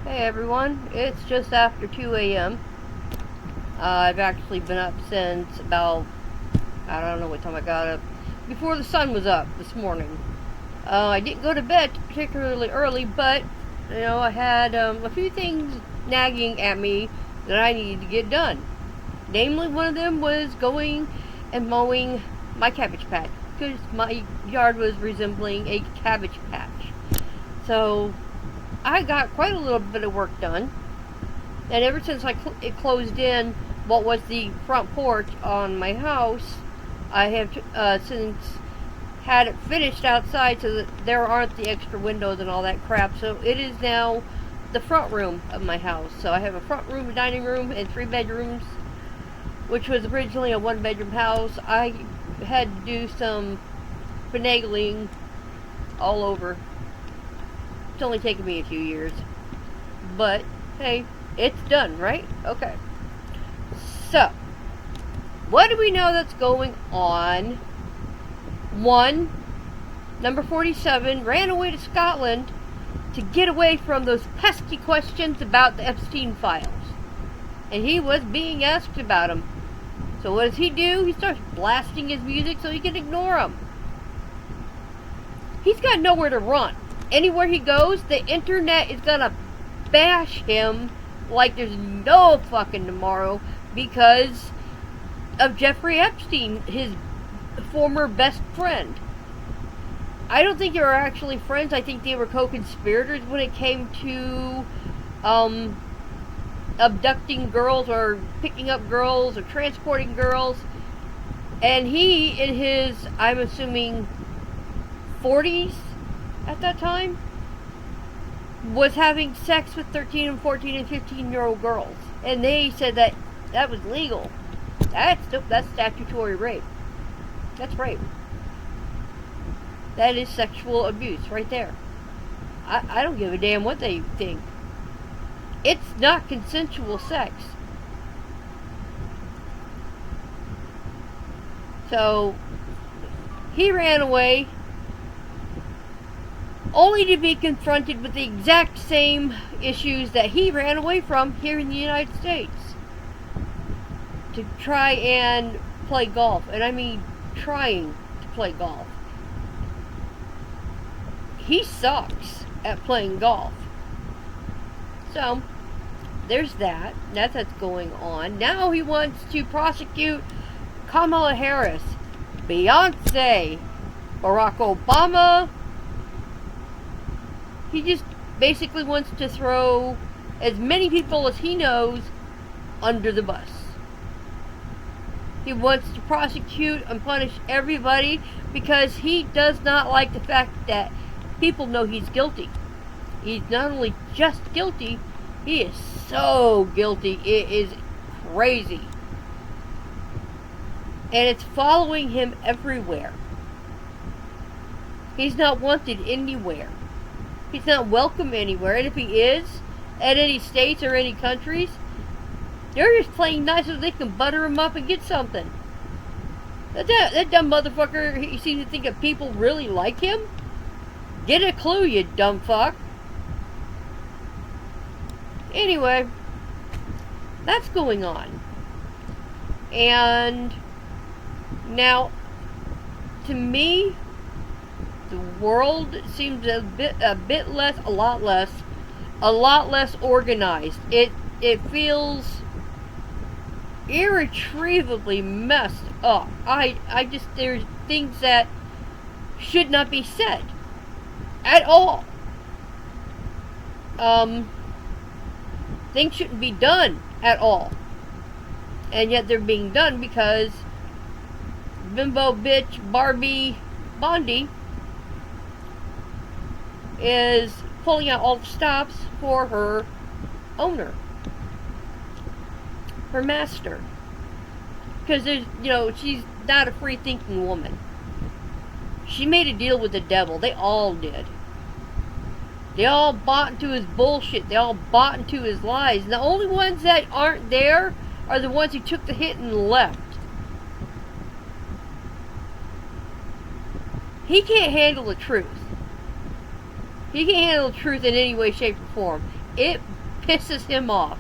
Hey everyone, it's just after 2 a.m. I've actually been up since about, I don't know what time I got up, before the sun was up this morning. I didn't go to bed particularly early, but, I had a few things nagging at me that I needed to get done. Namely, one of them was going and mowing my cabbage patch, because my yard was resembling a cabbage patch. So, I got quite a little bit of work done. And ever since it closed in what was the front porch on my house, I have since had it finished outside so that there aren't the extra windows and all that crap. So it is now the front room of my house. So I have a front room, a dining room, and 3 bedrooms, which was originally a 1-bedroom house. I had to do some finagling all over. It's only taken me a few years. But, hey, it's done, right? Okay. So, what do we know that's going on? 1, number 47 ran away to Scotland to get away from those pesky questions about the Epstein files. And he was being asked about them. So what does he do? He starts blasting his music so he can ignore them. He's got nowhere to run. Anywhere he goes, the internet is gonna bash him like there's no fucking tomorrow because of Jeffrey Epstein, his former best friend. I don't think they were actually friends. I think they were co-conspirators when it came to abducting girls or picking up girls or transporting girls. And he, in his, I'm assuming, 40s at that time, was having sex with 13 and 14 and 15-year-old girls. And they said that was legal. That's statutory rape. That's rape. That is sexual abuse right there. I don't give a damn what they think. It's not consensual sex. So, he ran away only to be confronted with the exact same issues that he ran away from here in the United States. To try and play golf. And I mean trying to play golf. He sucks at playing golf. So, there's that. That's what's going on. Now he wants to prosecute Kamala Harris, Beyonce, Barack Obama. He just basically wants to throw as many people as he knows under the bus. He wants to prosecute and punish everybody because he does not like the fact that people know he's guilty. He's not only just guilty, he is so guilty. It is crazy. And it's following him everywhere. He's not wanted anywhere. He's not welcome anywhere. And if he is, at any states or any countries, they're just playing nice so they can butter him up and get something. That dumb motherfucker, he seems to think that people really like him. Get a clue, you dumb fuck. Anyway, that's going on. And now, to me, the world seems a lot less organized. It feels irretrievably messed up. There's things that should not be said at all. Things shouldn't be done at all. And yet they're being done because bimbo bitch Barbie Bondi is pulling out all the stops for her owner, her master, because she's not a free thinking woman. She made a deal with the devil. They all did. They all bought into his bullshit. They all bought into his lies. And the only ones that aren't there are the ones who took the hit and left. He can't handle the truth. He can't handle the truth in any way, shape, or form. it pisses him off.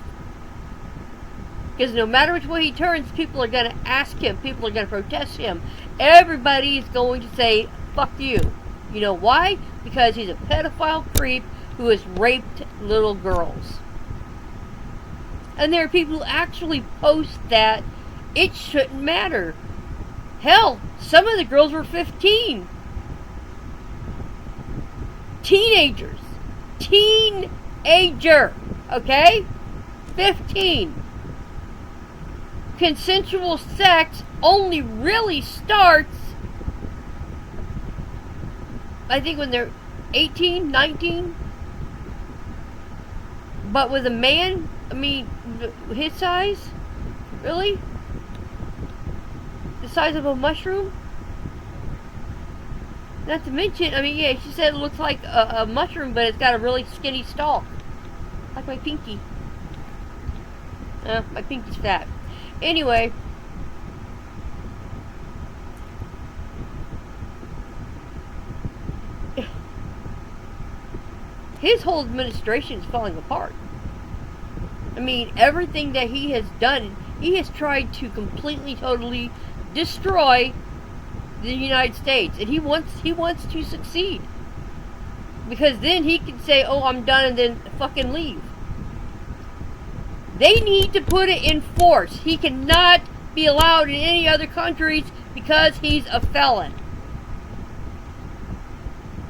Because no matter which way he turns, people are going to ask him. People are going to protest him. Everybody's going to say, fuck you. You know why? Because he's a pedophile creep who has raped little girls. And there are people who actually post that it shouldn't matter. Hell, some of the girls were 15. Teenagers. Teenager. Okay? 15. Consensual sex only really starts, I think, when they're 18, 19. But with a man, I mean, his size? Really? The size of a mushroom? Not to mention, I mean, yeah, she said it looks like a mushroom, but it's got a really skinny stalk. Like my pinky. My pinky's fat. Anyway. His whole administration is falling apart. I mean, everything that he has done, he has tried to completely, totally destroy the United States. And he wants to succeed. Because then he can say, oh, I'm done, and then fucking leave. They need to put it in force. He cannot be allowed in any other countries because he's a felon.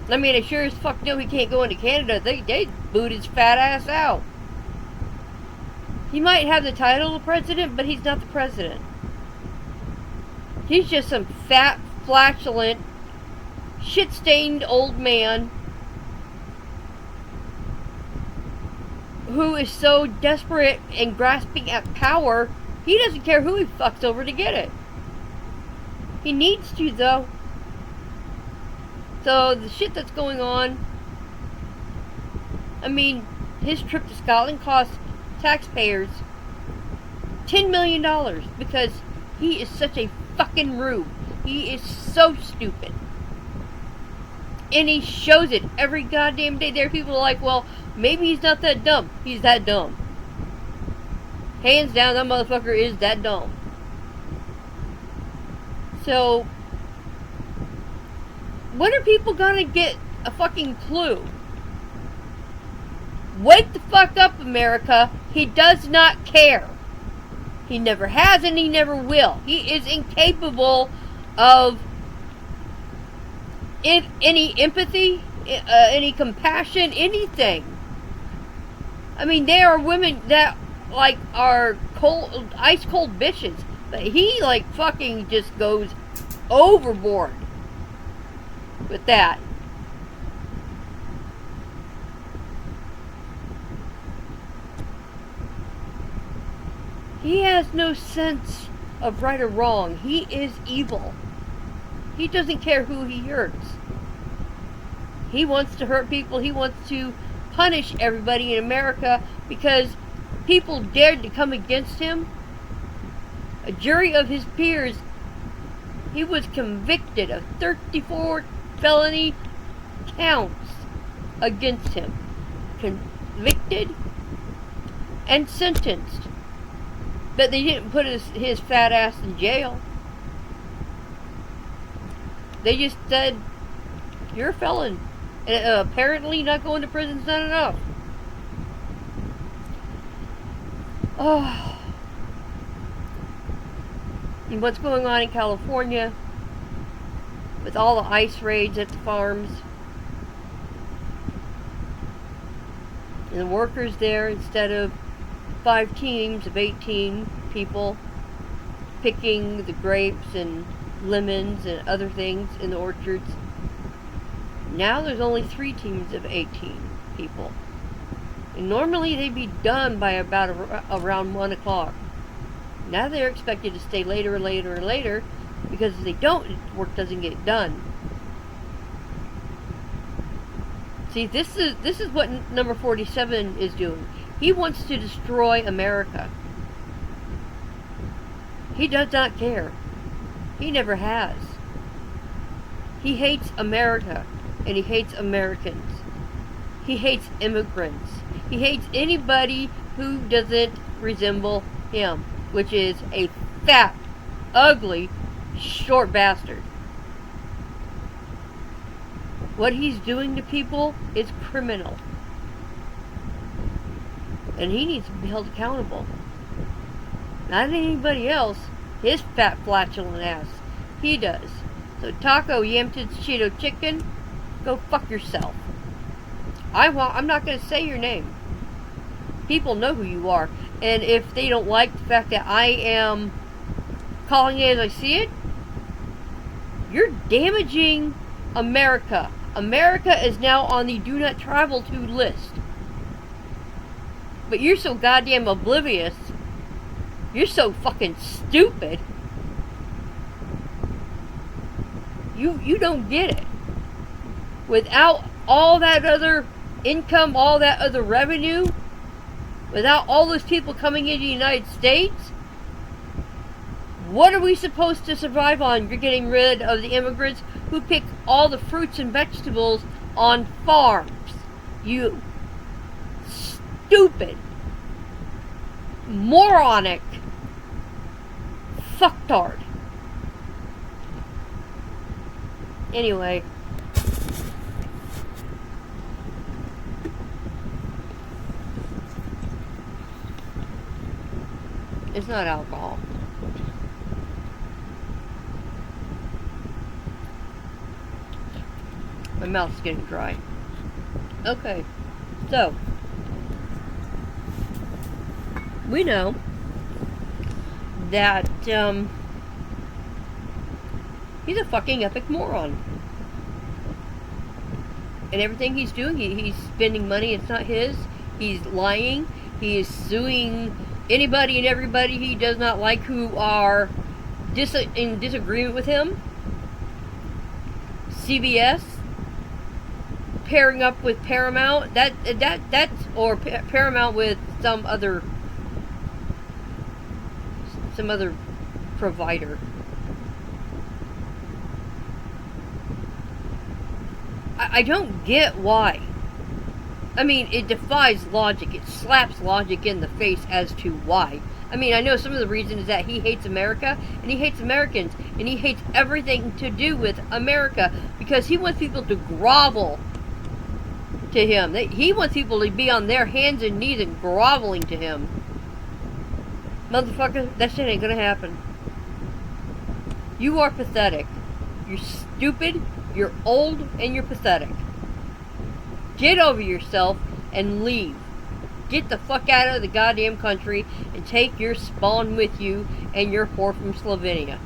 I mean, I sure as fuck know he can't go into Canada. They boot his fat ass out. He might have the title of president, but he's not the president. He's just some fat, flatulent, shit-stained old man who is so desperate and grasping at power, he doesn't care who he fucks over to get it. He needs to, though. So, the shit that's going on, I mean, his trip to Scotland cost taxpayers $10 million because he is such a fucking rube. He is so stupid. And he shows it every goddamn day. There are people who are like, well, maybe he's not that dumb. He's that dumb. Hands down, that motherfucker is that dumb. So, when are people gonna get a fucking clue? Wake the fuck up, America. He does not care. He never has and he never will. He is incapable of any empathy, any compassion, anything. I mean, there are women that, like, are cold, ice cold bitches. But he, like, fucking just goes overboard with that. He has no sense of right or wrong. He is evil. He doesn't care who he hurts. He wants to hurt people. He wants to punish everybody in America because people dared to come against him. A jury of his peers, he was convicted of 34 felony counts against him. Convicted and sentenced. But they didn't put his fat ass in jail. They just said, you're a felon. And apparently not going to prison is not enough. Oh. And what's going on in California with all the ICE raids at the farms. And the workers there, instead of 5 teams of 18 people picking the grapes and lemons and other things in the orchards, now there's only 3 teams of 18 people. And normally they'd be done by about around 1 o'clock. Now they're expected to stay later and later and later, because if they don't, work doesn't get done. See, this is what number 47 is doing. He wants to destroy America. He does not care. He never has. He hates America, and he hates Americans. He hates immigrants. He hates anybody who doesn't resemble him, which is a fat, ugly, short bastard. What he's doing to people is criminal. And he needs to be held accountable. Not anybody else. His fat, flatulent ass. He does. So Taco, Yam Tits, Cheeto Chicken, go fuck yourself. I'm not going to say your name. People know who you are. And if they don't like the fact that I am calling it as I see it, you're damaging America. America is now on the do not travel to list. But you're so goddamn oblivious. You're so fucking stupid. You don't get it. Without all that other income, all that other revenue, without all those people coming into the United States, what are we supposed to survive on? You're getting rid of the immigrants who pick all the fruits and vegetables on farms. You stupid, moronic fucktard. Anyway. It's not alcohol. My mouth's getting dry. Okay, so we know that he's a fucking epic moron. And everything he's doing, he's spending money, it's not his. He's lying. He is suing anybody and everybody he does not like who are in disagreement with him. CBS pairing up with Paramount, or Paramount with some other provider. I don't get why. I mean, it defies logic. It slaps logic in the face as to why. I mean, I know some of the reason is that he hates America, and he hates Americans, and he hates everything to do with America, because he wants people to grovel to him. He wants people to be on their hands and knees and groveling to him. Motherfucker, that shit ain't gonna happen. You are pathetic. You're stupid, you're old, and you're pathetic. Get over yourself and leave. Get the fuck out of the goddamn country and take your spawn with you and your whore from Slovenia.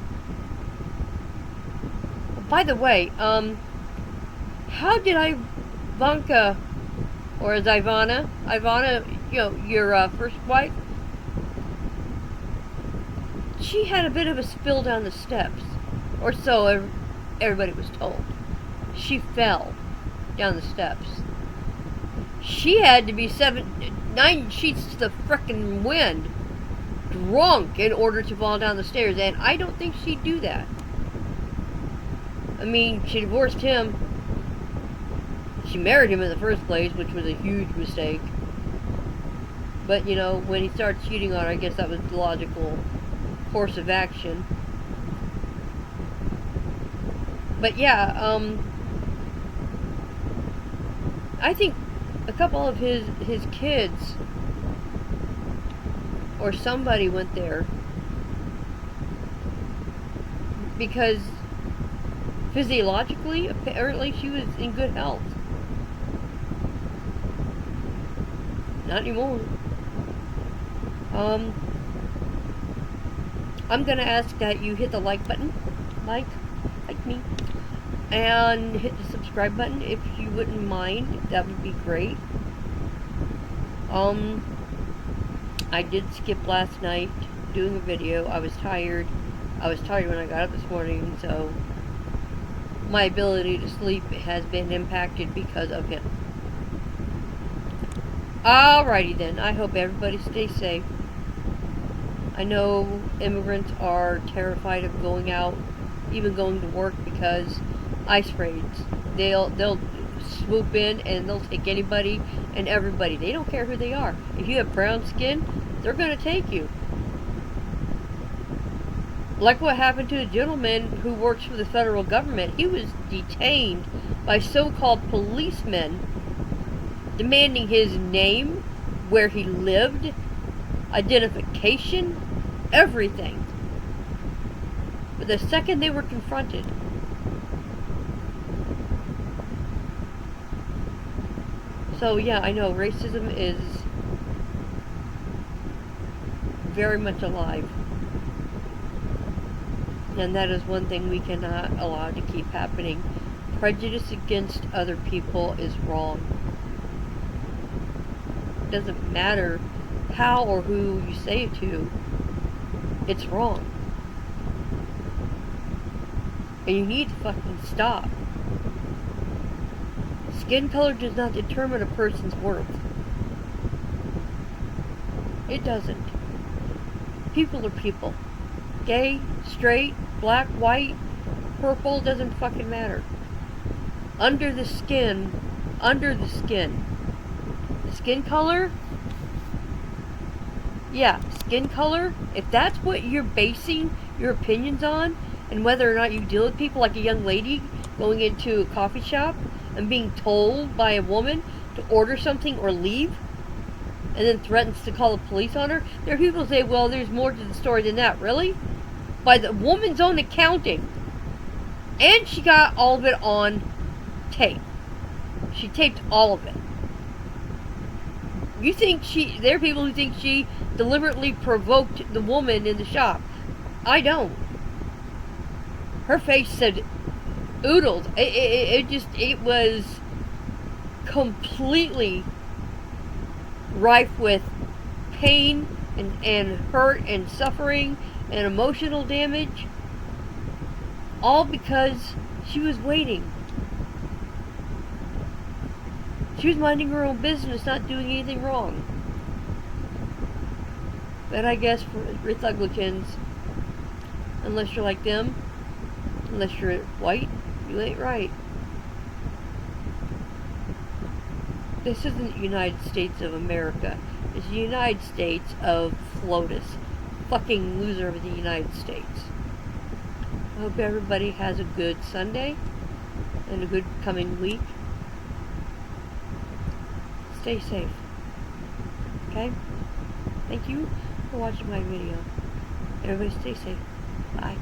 By the way, how did Ivanka, or is Ivana, your first wife, she had a bit of a spill down the steps, or so everybody was told. She fell down the steps. She had to be 9 sheets to the frickin' wind, drunk, in order to fall down the stairs, and I don't think she'd do that. I mean, she divorced him. She married him in the first place, which was a huge mistake. But, you know, when he started cheating on her, I guess that was the logical course of action. But yeah, I think a couple of his kids or somebody went there because physiologically, apparently she was in good health. Not anymore. I'm gonna ask that you hit the like button, like me, and hit the subscribe button if you wouldn't mind. That would be great. I did skip last night doing a video. I was tired when I got up this morning, so my ability to sleep has been impacted because of him. Alrighty then, I hope everybody stays safe. I know immigrants are terrified of going out, even going to work, because ice raids. swoop in and they'll take anybody and everybody. They don't care who they are. If you have brown skin, they're going to take you. Like what happened to a gentleman who works for the federal government. He was detained by so-called policemen demanding his name, where he lived, identification, everything. But the second they were confronted, so yeah, I know racism is very much alive. And that is one thing we cannot allow to keep happening. Prejudice against other people is wrong. It doesn't matter how or who you say it to. It's wrong. And you need to fucking stop. Skin color does not determine a person's worth. It doesn't. People are people. Gay, straight, black, white, purple, doesn't fucking matter. Under the skin, the skin color, yeah, skin color, if that's what you're basing your opinions on, and whether or not you deal with people, like a young lady going into a coffee shop and being told by a woman to order something or leave, and then threatens to call the police on her, there are people who say, well, there's more to the story than that. Really? By the woman's own accounting. And she got all of it on tape. She taped all of it. You think there are people who think she deliberately provoked the woman in the shop. I don't. Her face said oodles. It was completely rife with pain and hurt and suffering and emotional damage, all because she was waiting. She was minding her own business, not doing anything wrong. But I guess for Republicans, unless you're like them, unless you're white, you ain't right. This isn't the United States of America. It's the United States of FLOTUS. Fucking loser of the United States. I hope everybody has a good Sunday and a good coming week. Stay safe. Okay? Thank you for watching my video. Everybody stay safe. Bye.